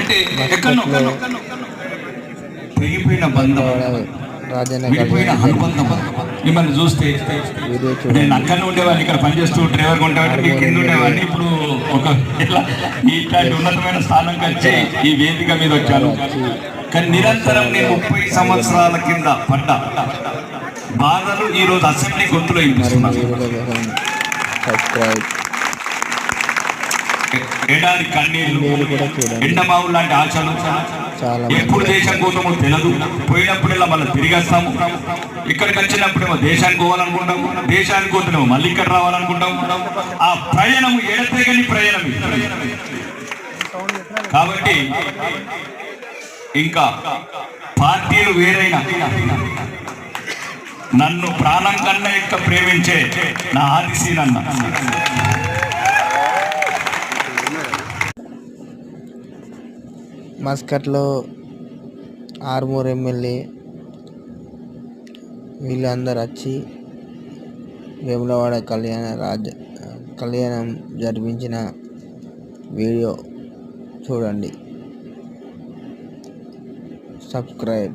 అంటే ఎక్కడో తెగిపోయిన బంధం, విడిపోయిన అనుబంధం. మిమ్మల్ని చూస్తే నేను అక్కడ ఉండేవాడిని, ఇక్కడ పనిచేస్తూ డ్రైవర్గా ఉండేవాడిని, మీ కింద ఉండేవాడిని. ఇప్పుడు ఒక ఇట్లాంటి ఉన్నతమైన స్థానంకి వచ్చి ఈ వేదిక మీద వచ్చాను. కానీ నిరంతరం నేను 30 సంవత్సరాల కింద పడ్డ బాధలు ఈరోజు అసెంబ్లీ గొంతులో వినిపిస్తున్నాను. ఎడారి కన్నీళ్లు, ఎండమావు లాంటి ఆశలు, ఎప్పుడు దేశం కోసమో తెలియదు. పోయినప్పుడల్లా మళ్ళీ తిరిగి వస్తాము. ఇక్కడికి వచ్చినప్పుడేమో దేశానికి పోవాలనుకుంటాము, దేశానికి పోతేనేమో మళ్ళీ ఇక్కడ రావాలనుకుంటాము. ఆ ప్రయాణం ఎడతెగని ప్రయాణం. కాబట్టి ఇంకా పార్టీలు వేరైనా నన్ను ప్రాణం కన్నా ఎక్కువ ప్రేమించే నా ఆదిశీనన్న, మస్కట్లో ఆర్మూర్ ఎమ్మెల్యే వీళ్ళందరూ వచ్చి వేములవాడ కళ్యాణం జరిపించిన వీడియో చూడండి. సబ్స్క్రైబ్.